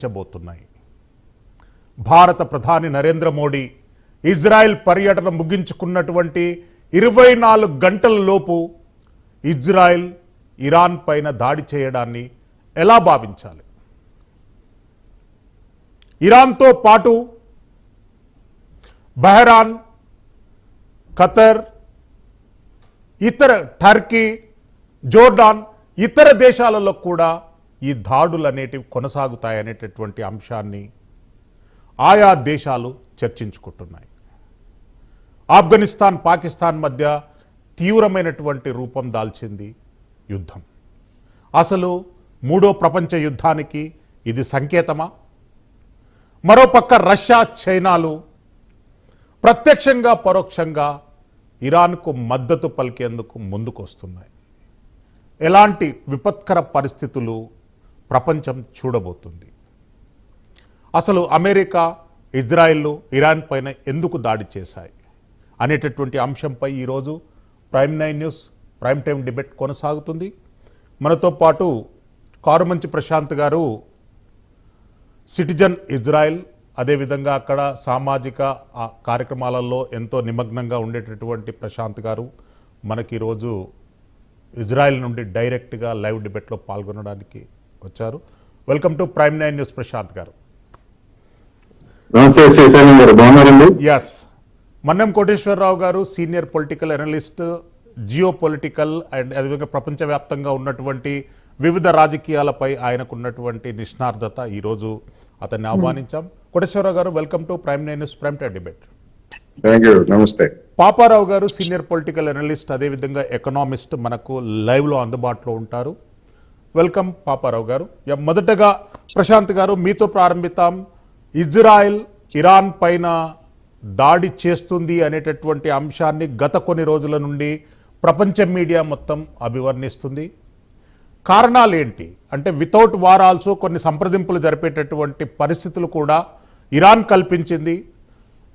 చబోతున్నాయి. భారత ప్రధాని నరేంద్ర మోడీ ఇజ్రాయెల్ పర్యటన ముగించుకున్నటువంటి 24 గంటల లోపు ఇజ్రాయెల్ ఇరాన్ పైన దాడి చేయడాన్ని ఎలా భావించాలి? ఇరాన్తో పాటు బహ్రాన్, ఖతర్, ఇతర టర్కీ, జోర్డాన్ ఇతర దేశాలలో కూడా ఈ దాడులు అనేటివి కొనసాగుతాయనేటటువంటి అంశాన్ని ఆయా దేశాలు చర్చించుకుంటున్నాయి. ఆఫ్ఘనిస్తాన్, పాకిస్తాన్ మధ్య తీవ్రమైనటువంటి రూపం దాల్చింది యుద్ధం. అసలు మూడో ప్రపంచ యుద్ధానికి ఇది సంకేతమా? మరోపక్క రష్యా, చైనాలు ప్రత్యక్షంగా పరోక్షంగా ఇరాన్కు మద్దతు పలికేందుకు ముందుకొస్తున్నాయి. ఎలాంటి విపత్కర పరిస్థితులు ప్రపంచం చూడబోతుంది? అసలు అమెరికా, ఇజ్రాయెల్ ఇరాన్ పైన ఎందుకు దాడి చేశాయి అనేటటువంటి అంశంపై ఈరోజు ప్రైమ్9 న్యూస్ ప్రైమ్ టైం డిబేట్ కొనసాగుతుంది. మనతో పాటు కారుమంచి ప్రశాంత్ గారు, సిటిజన్ ఇజ్రాయెల్, అదేవిధంగా అక్కడ సామాజిక కార్యక్రమాలలో ఎంతో నిమగ్నంగా ఉండేటటువంటి ప్రశాంత్ గారు మనకి ఈరోజు ఇజ్రాయెల్ నుండి డైరెక్ట్గా లైవ్ డిబేట్లో పాల్గొనడానికి వచ్చారు. Welcome to prime nine news Prashanth గారు. ఎస్, మన్నెం కోటేశ్వరరావు గారు senior political analyst, geo political and అదేవిధంగా ప్రపంచవ్యాప్తంగా ఉన్నటువంటి వివిధ రాజకీయాలపై ఆయనకు ఉన్నటువంటి నిష్ణార్థత, ఈరోజు అతన్ని ఆహ్వానించాం. Koteswararao garu, welcome to prime nine news prime time debate. నమస్తే. Paparao garu senior political analyst, అదేవిధంగా ఎకనామిస్ట్, మనకు లైవ్లో అందుబాటులో ఉంటారు. వెల్కమ్ పాపారావు గారు. మొదటగా ప్రశాంత్ గారు మీతో ప్రారంభిద్దాం. ఇజ్రాయెల్ ఇరాన్ పైన దాడి చేస్తుంది అనేటటువంటి అంశాన్ని గత కొన్ని రోజుల నుండి ప్రపంచ మీడియా మొత్తం అభివర్ణిస్తుంది. కారణాలు ఏంటి? అంటే వితౌట్ వార్ ఆల్సో కొన్ని సంప్రదింపులు జరిపేటటువంటి పరిస్థితులు కూడా ఇరాన్ కల్పించింది.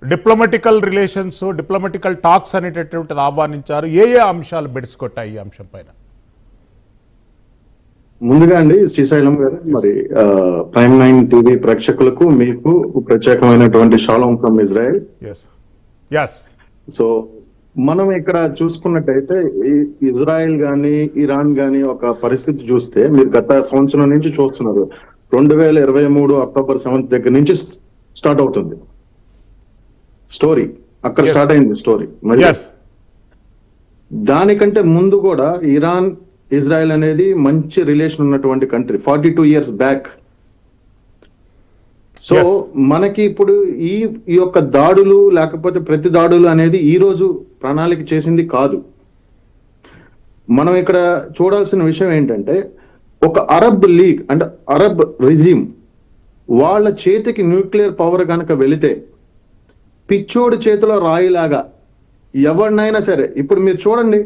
డిప్లొమాటికల్ రిలేషన్స్, డిప్లొమాటికల్ టాక్స్ అనేటటువంటిది ఆహ్వానించారు. ఏ అంశాలు బెడిసికొట్టాయి ఈ అంశం పైన? ముందుగా అండి, శ్రీశైలం గారు, మరి ప్రైమ్9 టీవీ ప్రేక్షకులకు మీకు ప్రత్యేకమైనటువంటి షాలోమ్ ఫ్రమ్ ఇజ్రాయెల్. సో మనం ఇక్కడ చూసుకున్నట్టయితే ఇజ్రాయెల్ గాని ఇరాన్ గాని ఒక పరిస్థితి చూస్తే, మీరు గత సంవత్సరం నుంచి చూస్తున్నారు. 2023 అక్టోబర్ 7 దగ్గర నుంచి స్టార్ట్ అవుతుంది స్టోరీ. అక్కడ స్టార్ట్ అయింది స్టోరీ. మరి దానికంటే ముందు కూడా ఇరాన్ ఇజ్రాయెల్ అనేది మంచి రిలేషన్ ఉన్నటువంటి కంట్రీ 42 years బ్యాక్. సో మనకి ఇప్పుడు ఈ యొక్క దాడులు లేకపోతే ప్రతి దాడులు అనేది ఈ రోజు ప్రణాళిక చేసింది కాదు. మనం ఇక్కడ చూడాల్సిన విషయం ఏంటంటే, ఒక అరబ్ లీగ్ అంటే అరబ్ రిజిమ్ వాళ్ళ చేతికి న్యూక్లియర్ పవర్ కనుక వెళితే పిచ్చోడి చేతిలో రాయిలాగా ఎవరినైనా సరే, ఇప్పుడు మీరు చూడండి,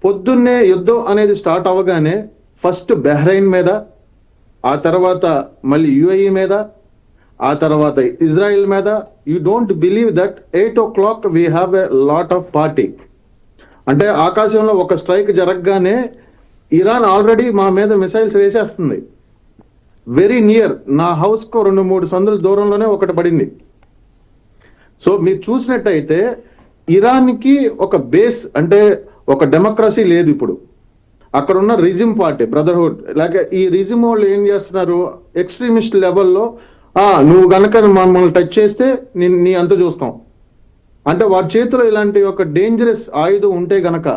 పొద్దున్నే యుద్ధం అనేది స్టార్ట్ అవ్వగానే ఫస్ట్ బహ్రెయిన్ మీద, ఆ తర్వాత మళ్ళీ యుఏఈ మీద, ఆ తర్వాత ఇజ్రాయెల్ మీద. You don't believe that 8 o'clock we have a lot of party. అంటే ఆకాశంలో ఒక స్ట్రైక్ జరగగానే ఇరాన్ ఆల్రెడీ మా మీద మిసైల్స్ వేసేస్తుంది. వెరీ నియర్, నా హౌస్ కు 2-3 సందుల దూరంలోనే ఒకటి పడింది. సో మీరు చూసినట్టయితే ఇరాన్ కి ఒక బేస్ అంటే ఒక డెమోక్రసీ లేదు ఇప్పుడు. అక్కడ ఉన్న రిజిమ్ పార్టీ బ్రదర్హుడ్, లేక ఈ రిజిమ్ వాళ్ళు ఏం చేస్తున్నారు, ఎక్స్ట్రీమిస్ట్ లెవెల్లో నువ్వు గనక మమ్మల్ని టచ్ చేస్తే నీ అంత చూస్తాం అంటే, వాడి చేతిలో ఇలాంటి ఒక డేంజరస్ ఆయుధం ఉంటే గనక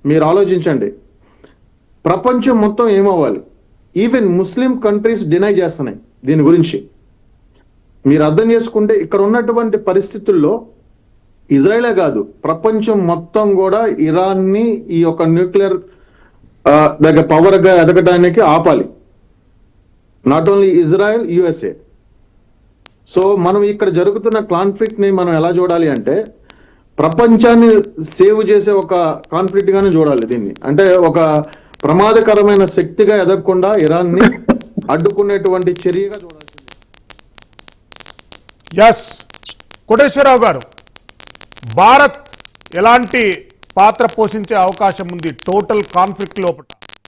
మీరు ఆలోచించండి, ప్రపంచం మొత్తం ఏమవ్వాలి. ఈవెన్ ముస్లిం కంట్రీస్ డినై చేస్తున్నాయి దీని గురించి. మీరు అర్థం చేసుకుంటే ఇక్కడ ఉన్నటువంటి పరిస్థితుల్లో ఇజ్రాయెలే కాదు, ప్రపంచం మొత్తం కూడా ఇరాన్ ని ఈ యొక్క న్యూక్లియర్ దగ్గర పవర్ గా ఎదగడానికి ఆపాలి. Not only Israel, USA. So మనం ఇక్కడ జరుగుతున్న కాన్ఫ్లిక్ట్ ని మనం ఎలా చూడాలి అంటే, ప్రపంచాన్ని సేవ్ చేసే ఒక కాన్ఫ్లిక్ట్ గానే చూడాలి దీన్ని. అంటే ఒక ప్రమాదకరమైన శక్తిగా ఎదగకుండా ఇరాన్ ని అడ్డుకునేటువంటి చర్యగా చూడాల్సింది. కోటేశ్వరరావు గారు, భారత్ ఎలాంటి పాత్ర పోషించే అవకాశం ఉంది టోటల్ కాన్ఫ్లిక్ట్ లోపల?